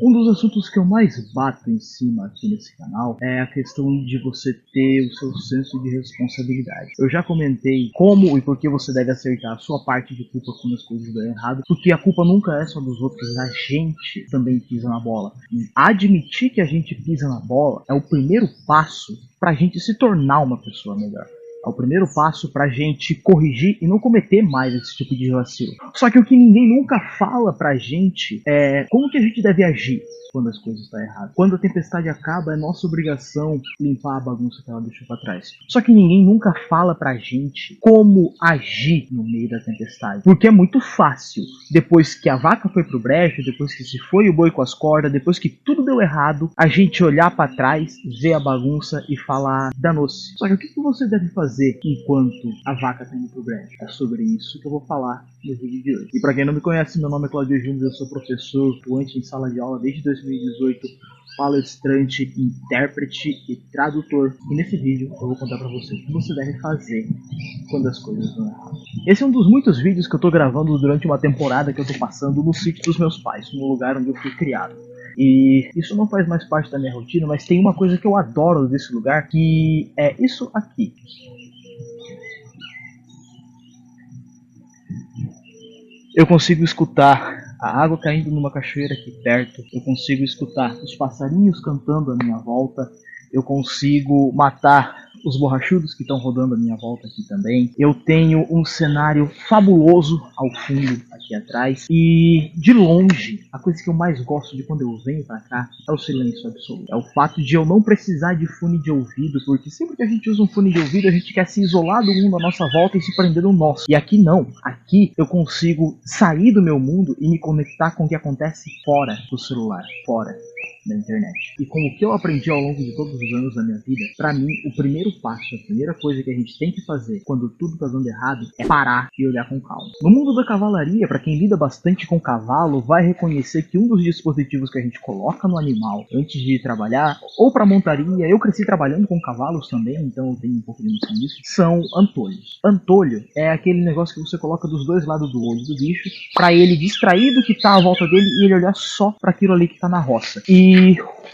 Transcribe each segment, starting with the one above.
Um dos assuntos que eu mais bato em cima aqui nesse canal é a questão de você ter o seu senso de responsabilidade. Eu já comentei como e por que você deve acertar a sua parte de culpa quando as coisas dão errado, porque a culpa nunca é só dos outros, a gente também pisa na bola. E admitir que a gente pisa na bola é o primeiro passo para a gente se tornar uma pessoa melhor. É o primeiro passo pra gente corrigir e não cometer mais esse tipo de vacilo. Só que o que ninguém nunca fala pra gente é como que a gente deve agir quando as coisas estão erradas. Quando a tempestade acaba, é nossa obrigação limpar a bagunça que ela deixou pra trás. Só que ninguém nunca fala pra gente como agir no meio da tempestade. Porque é muito fácil, depois que a vaca foi pro brejo, depois que se foi o boi com as cordas, depois que tudo deu errado, a gente olhar pra trás, ver a bagunça e falar, danou-se. Só que o que você deve fazer enquanto a vaca tá indo pro brejo? É sobre isso que eu vou falar no vídeo de hoje. E pra quem não me conhece, meu nome é Claudio Júnior, eu sou professor, atuante em sala de aula desde 2018, palestrante, intérprete e tradutor. E nesse vídeo eu vou contar pra você o que você deve fazer quando as coisas vão errado. Esse é um dos muitos vídeos que eu tô gravando durante uma temporada que eu tô passando no sítio dos meus pais, no lugar onde eu fui criado. E isso não faz mais parte da minha rotina, mas tem uma coisa que eu adoro desse lugar, que é isso aqui. Eu consigo escutar a água caindo numa cachoeira aqui perto, eu consigo escutar os passarinhos cantando à minha volta, eu consigo matar os borrachudos que estão rodando à minha volta aqui também. Eu tenho um cenário fabuloso ao fundo aqui atrás. E de longe, a coisa que eu mais gosto de quando eu venho pra cá é o silêncio absoluto. É o fato de eu não precisar de fone de ouvido, porque sempre que a gente usa um fone de ouvido, a gente quer se isolar do mundo à nossa volta e se prender no nosso. E aqui não. Aqui eu consigo sair do meu mundo e me conectar com o que acontece fora do celular, fora da internet. E com o que eu aprendi ao longo de todos os anos da minha vida, pra mim, o primeiro passo, a primeira coisa que a gente tem que fazer quando tudo tá dando errado é parar e olhar com calma. No mundo da cavalaria, pra quem lida bastante com cavalo, vai reconhecer que um dos dispositivos que a gente coloca no animal antes de ir trabalhar, ou pra montaria, eu cresci trabalhando com cavalos também, então eu tenho um pouco de noção disso, são antolhos. Antolho é aquele negócio que você coloca dos dois lados do olho do bicho, pra ele distrair do que tá à volta dele e ele olhar só pra aquilo ali que tá na roça. E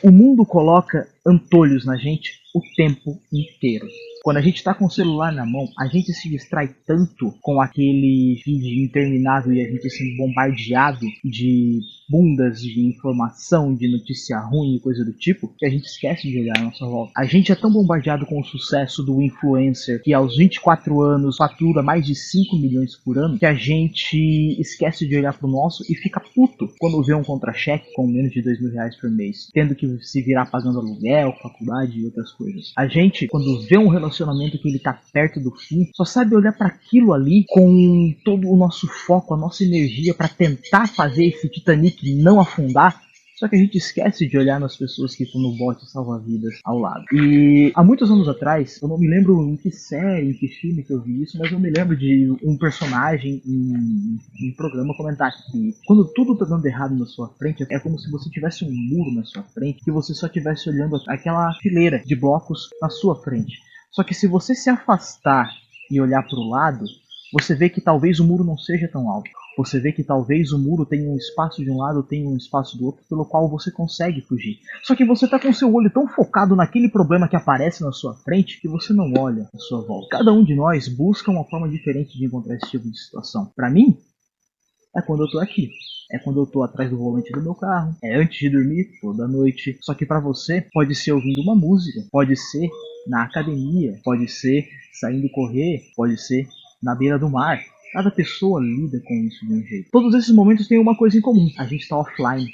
o mundo coloca antolhos na gente o tempo inteiro. Quando a gente está com o celular na mão, a gente se distrai tanto com aquele feed interminável e a gente sendo bombardeado de bundas de informação, de notícia ruim e coisa do tipo, que a gente esquece de olhar a nossa volta. A gente é tão bombardeado com o sucesso do influencer que aos 24 anos fatura mais de 5 milhões por ano, que a gente esquece de olhar pro nosso e fica puto quando vê um contra-cheque com menos de R$2.000 por mês, tendo que se virar pagando aluguel, faculdade e outras coisas. A gente, quando vê um relacionamento que ele tá perto do fim, só sabe olhar para aquilo ali com todo o nosso foco, a nossa energia para tentar fazer esse Titanic não afundar. Só que a gente esquece de olhar nas pessoas que estão no bote salva-vidas ao lado. E há muitos anos atrás, eu não me lembro em que série, em que filme que eu vi isso, mas eu me lembro de um personagem em programa comentar que quando tudo tá dando errado na sua frente, é como se você tivesse um muro na sua frente, que você só estivesse olhando aquela fileira de blocos na sua frente. Só que se você se afastar e olhar para o lado, você vê que talvez o muro não seja tão alto. Você vê que talvez o muro tenha um espaço de um lado, tenha um espaço do outro, pelo qual você consegue fugir. Só que você está com seu olho tão focado naquele problema que aparece na sua frente, que você não olha à sua volta. Cada um de nós busca uma forma diferente de encontrar esse tipo de situação. Para mim, é quando eu tô aqui. É quando eu tô atrás do volante do meu carro. É antes de dormir, toda noite. Só que para você, pode ser ouvindo uma música. Pode ser na academia. Pode ser saindo correr. Pode ser na beira do mar. Cada pessoa lida com isso de um jeito. Todos esses momentos têm uma coisa em comum. A gente tá offline.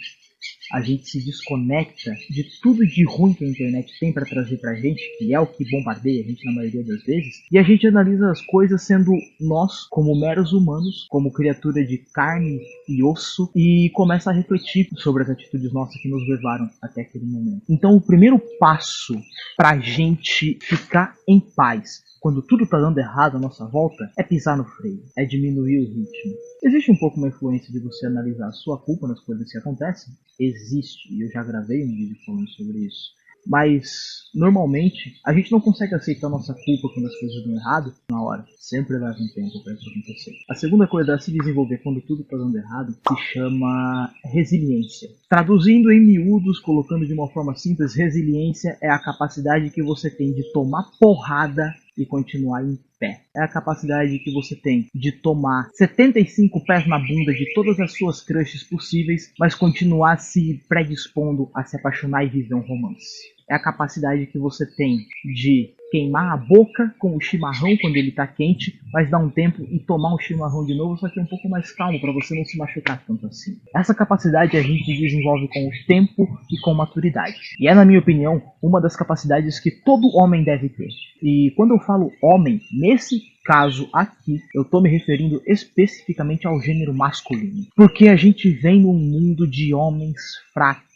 A gente se desconecta de tudo de ruim que a internet tem para trazer pra gente, que é o que bombardeia a gente na maioria das vezes, e a gente analisa as coisas sendo nós, como meros humanos, como criatura de carne e osso, e começa a refletir sobre as atitudes nossas que nos levaram até aquele momento. Então o primeiro passo pra gente ficar em paz quando tudo tá dando errado à nossa volta, é pisar no freio, é diminuir o ritmo. Existe um pouco uma influência de você analisar a sua culpa nas coisas que acontecem? Existe, e eu já gravei um vídeo falando sobre isso. Mas, normalmente, a gente não consegue aceitar nossa culpa quando as coisas dão errado na hora. Sempre leva um tempo para isso acontecer. A segunda coisa a se desenvolver quando tudo está dando errado se chama resiliência. Traduzindo em miúdos, colocando de uma forma simples, resiliência é a capacidade que você tem de tomar porrada e continuar em pé. É a capacidade que você tem de tomar 75 pés na bunda de todas as suas crushes possíveis, mas continuar se predispondo a se apaixonar e viver um romance. É a capacidade que você tem de queimar a boca com o chimarrão quando ele tá quente, mas dar um tempo e tomar um chimarrão de novo, só que um pouco mais calmo, para você não se machucar tanto assim. Essa capacidade a gente desenvolve com o tempo e com maturidade. E é, na minha opinião, uma das capacidades que todo homem deve ter. E quando eu falo homem, nesse caso aqui, eu tô me referindo especificamente ao gênero masculino. Porque a gente vem num mundo de homens fracos.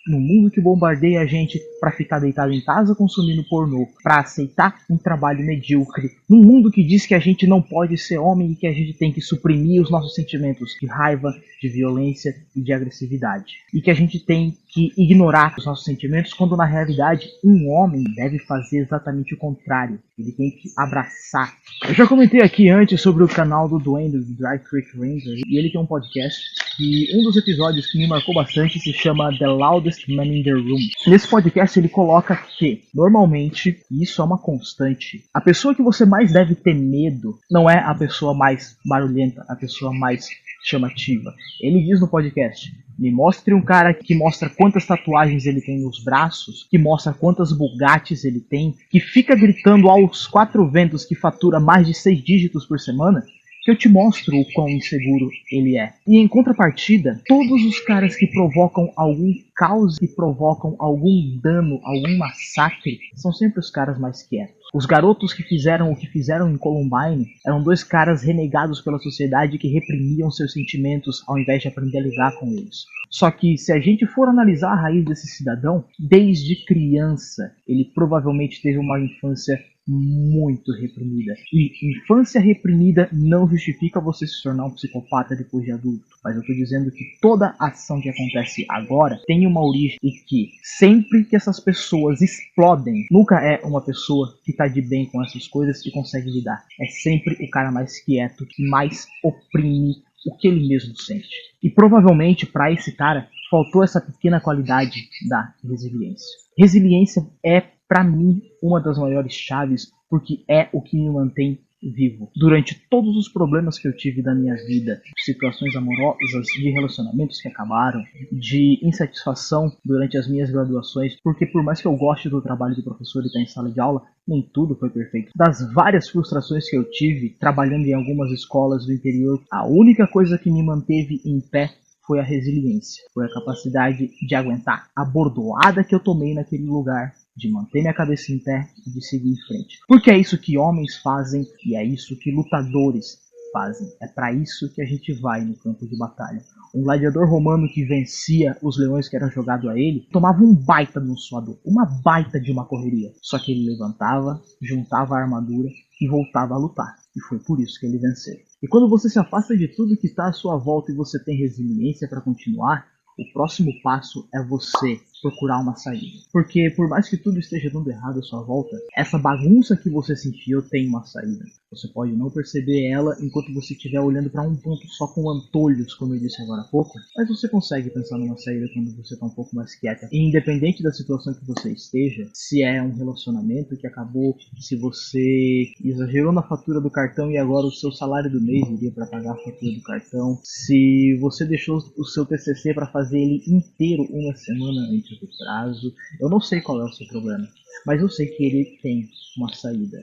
No mundo que bombardeia a gente para ficar deitado em casa consumindo pornô, para aceitar um trabalho medíocre, num mundo que diz que a gente não pode ser homem e que a gente tem que suprimir os nossos sentimentos de raiva, de violência e de agressividade, e que a gente tem que ignorar os nossos sentimentos, quando na realidade um homem deve fazer exatamente o contrário. Ele tem que abraçar. Eu já comentei aqui antes sobre o canal do Dwayne, do Dry Creek Ranger, e ele tem um podcast que um dos episódios que me marcou bastante se chama The Loudest Man in the Room. Nesse podcast ele coloca que, normalmente, e isso é uma constante, a pessoa que você mais deve ter medo não é a pessoa mais barulhenta, a pessoa mais chamativa. Ele diz no podcast: me mostre um cara que mostra quantas tatuagens ele tem nos braços, que mostra quantas Bugattis ele tem, que fica gritando aos quatro ventos que fatura mais de 6 dígitos por semana, que eu te mostro o quão inseguro ele é. E em contrapartida, todos os caras que provocam algum caos, que provocam algum dano, algum massacre, são sempre os caras mais quietos. Os garotos que fizeram o que fizeram em Columbine eram dois caras renegados pela sociedade que reprimiam seus sentimentos ao invés de aprender a lidar com eles. Só que se a gente for analisar a raiz desse cidadão, desde criança ele provavelmente teve uma infância muito reprimida. E infância reprimida não justifica você se tornar um psicopata depois de adulto. Mas eu tô dizendo que toda ação que acontece agora tem uma origem, e que sempre que essas pessoas explodem, nunca é uma pessoa que tá de bem com essas coisas e consegue lidar. É sempre o cara mais quieto, que mais oprime o que ele mesmo sente. E provavelmente para esse cara faltou essa pequena qualidade da resiliência. Resiliência é, para mim, uma das maiores chaves, porque é o que me mantém vivo. Durante todos os problemas que eu tive da minha vida, situações amorosas, de relacionamentos que acabaram, de insatisfação durante as minhas graduações, porque por mais que eu goste do trabalho de professor e estar em sala de aula, nem tudo foi perfeito. Das várias frustrações que eu tive trabalhando em algumas escolas do interior, a única coisa que me manteve em pé foi a resiliência, foi a capacidade de aguentar a bordoada que eu tomei naquele lugar, de manter minha cabeça em pé e de seguir em frente. Porque é isso que homens fazem e é isso que lutadores fazem. É para isso que a gente vai no campo de batalha. Um gladiador romano que vencia os leões que eram jogados a ele tomava um baita de um suador, uma baita de uma correria. Só que ele levantava, juntava a armadura e voltava a lutar. E foi por isso que ele venceu. E quando você se afasta de tudo que está à sua volta e você tem resiliência para continuar, o próximo passo é você procurar uma saída. Porque por mais que tudo esteja dando errado à sua volta, essa bagunça que você sentiu tem uma saída. Você pode não perceber ela enquanto você estiver olhando para um ponto só com antolhos, como eu disse agora há pouco, mas você consegue pensar numa saída quando você está um pouco mais quieta. E independente da situação que você esteja, se é um relacionamento que acabou, se você exagerou na fatura do cartão e agora o seu salário do mês iria para pagar a fatura do cartão, se você deixou o seu TCC para fazer ele inteiro uma semana antes do prazo, eu não sei qual é o seu problema, mas eu sei que ele tem uma saída.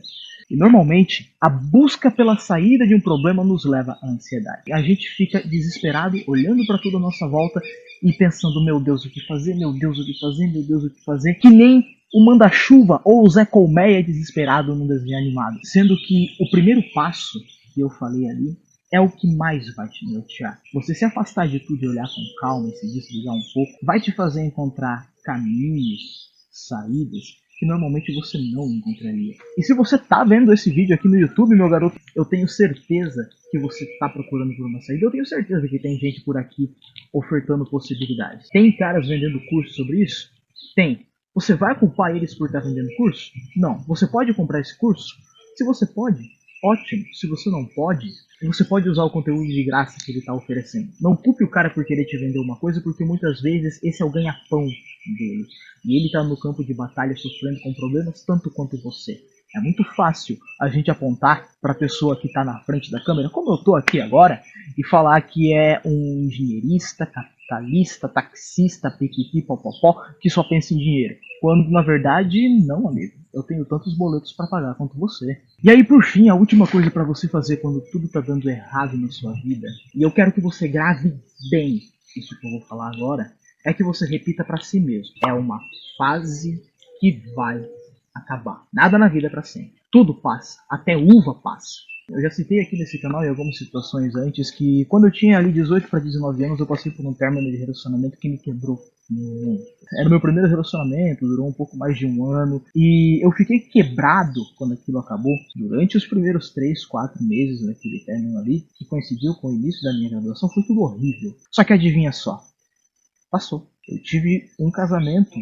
E normalmente, a busca pela saída de um problema nos leva à ansiedade. A gente fica desesperado, olhando para tudo à nossa volta e pensando: meu Deus, o que fazer? Meu Deus, o que fazer? Meu Deus, o que fazer? Que nem o Manda-Chuva ou o Zé Colmeia desesperado num desenho animado. Sendo que o primeiro passo que eu falei ali é o que mais vai te nortear. Você se afastar de tudo e olhar com calma e se desligar um pouco vai te fazer encontrar caminhos, saídas que normalmente você não encontraria. E se você tá vendo esse vídeo aqui no YouTube, meu garoto, eu tenho certeza que você tá procurando por uma saída. Eu tenho certeza que tem gente por aqui ofertando possibilidades. Tem caras vendendo curso sobre isso? Tem. Você vai culpar eles por estar vendendo curso? Não. Você pode comprar esse curso? Se você pode, ótimo. Se você não pode, você pode usar o conteúdo de graça que ele está oferecendo. Não culpe o cara por querer te vender uma coisa, porque muitas vezes esse é o ganha-pão dele. E ele está no campo de batalha sofrendo com problemas tanto quanto você. É muito fácil a gente apontar para a pessoa que está na frente da câmera, como eu estou aqui agora, e falar que é um engenheirista, capitalista, taxista, pipipi, popopó, que só pensa em dinheiro. Quando na verdade, não, amigo. Eu tenho tantos boletos para pagar quanto você. E aí, por fim, a última coisa para você fazer quando tudo tá dando errado na sua vida, e eu quero que você grave bem isso que eu vou falar agora, é que você repita para si mesmo. É uma fase que vai acabar. Nada na vida é para sempre. Tudo passa, até uva passa. Eu já citei aqui nesse canal em algumas situações antes que quando eu tinha ali 18 para 19 anos eu passei por um término de relacionamento que me quebrou muito. Era o meu primeiro relacionamento, durou um pouco mais de um ano e eu fiquei quebrado quando aquilo acabou. Durante os primeiros 3, 4 meses daquele término ali, que coincidiu com o início da minha graduação, foi tudo horrível. Só que adivinha só, passou. Eu tive um casamento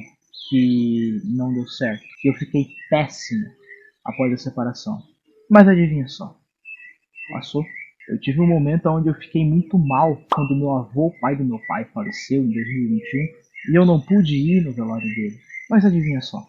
que não deu certo, que eu fiquei péssimo após a separação. Mas adivinha só, passou. Eu tive um momento onde eu fiquei muito mal quando meu avô, pai do meu pai, faleceu em 2021 e eu não pude ir no velório dele. Mas adivinha só,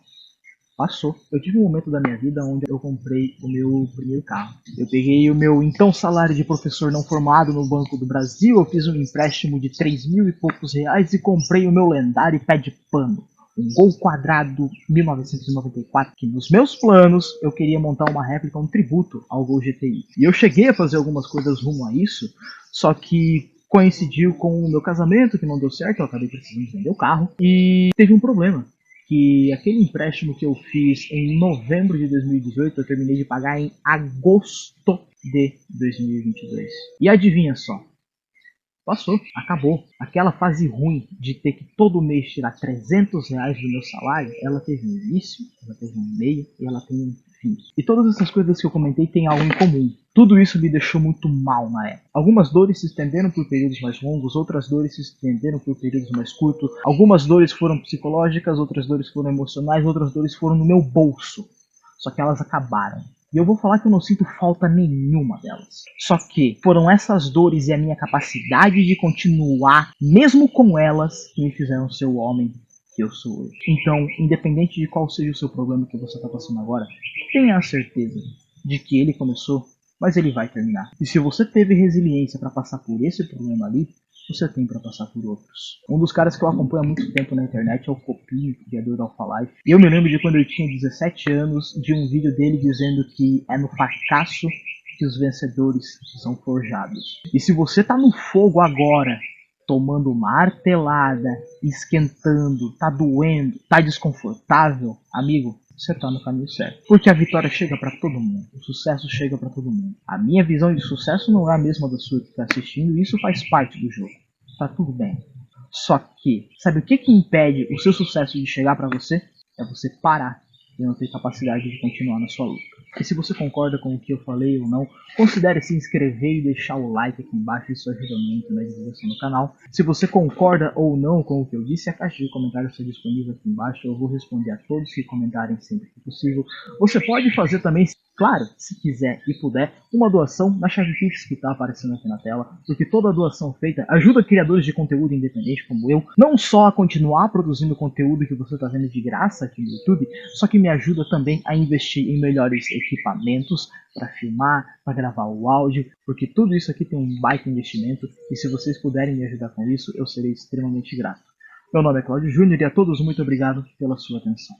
passou. Eu tive um momento da minha vida onde eu comprei o meu primeiro carro. Eu peguei o meu então salário de professor não formado no Banco do Brasil, eu fiz um empréstimo de 3 mil e poucos reais e comprei o meu lendário pé de pano. Um Gol quadrado 1994, que nos meus planos eu queria montar uma réplica, um tributo ao Gol GTI. E eu cheguei a fazer algumas coisas rumo a isso, só que coincidiu com o meu casamento, que não deu certo, eu acabei precisando vender o carro, e teve um problema. Que aquele empréstimo que eu fiz em novembro de 2018, eu terminei de pagar em agosto de 2022. E adivinha só, passou, acabou. Aquela fase ruim de ter que todo mês tirar 300 reais do meu salário, ela teve um início, ela teve um meio e ela tem um fim. E todas essas coisas que eu comentei têm algo em comum. Tudo isso me deixou muito mal na época. Algumas dores se estenderam por períodos mais longos, outras dores se estenderam por períodos mais curtos. Algumas dores foram psicológicas, outras dores foram emocionais, outras dores foram no meu bolso. Só que elas acabaram. E eu vou falar que eu não sinto falta nenhuma delas. Só que foram essas dores e a minha capacidade de continuar, mesmo com elas, que me fizeram ser o homem que eu sou hoje. Então, independente de qual seja o seu problema que você está passando agora, tenha a certeza de que ele começou, mas ele vai terminar. E se você teve resiliência para passar por esse problema ali, você tem para passar por outros. Um dos caras que eu acompanho há muito tempo na internet é o Copinho, criador da Alpha Life. E eu me lembro de quando eu tinha 17 anos, de um vídeo dele dizendo que é no fracasso que os vencedores são forjados. E se você tá no fogo agora, tomando martelada, esquentando, tá doendo, tá desconfortável, amigo, você tá no caminho certo. Porque a vitória chega para todo mundo, o sucesso chega para todo mundo. A minha visão de sucesso não é a mesma da sua que está assistindo, e isso faz parte do jogo. Tá tudo bem. Só que, sabe o que impede o seu sucesso de chegar para você? É você parar e não ter capacidade de continuar na sua luta. E se você concorda com o que eu falei ou não, considere se inscrever e deixar o like aqui embaixo, isso ajuda muito na divulgação do canal. Se você concorda ou não com o que eu disse, a caixa de comentários está disponível aqui embaixo, eu vou responder a todos que comentarem sempre que possível. Você pode fazer também, claro, se quiser e puder, uma doação na chave Pix que está aparecendo aqui na tela, porque toda doação feita ajuda criadores de conteúdo independente como eu, não só a continuar produzindo conteúdo que você está vendo de graça aqui no YouTube, só que me ajuda também a investir em melhores equipamentos para filmar, para gravar o áudio, porque tudo isso aqui tem um baita investimento e se vocês puderem me ajudar com isso, eu serei extremamente grato. Meu nome é Cláudio Júnior e a todos muito obrigado pela sua atenção.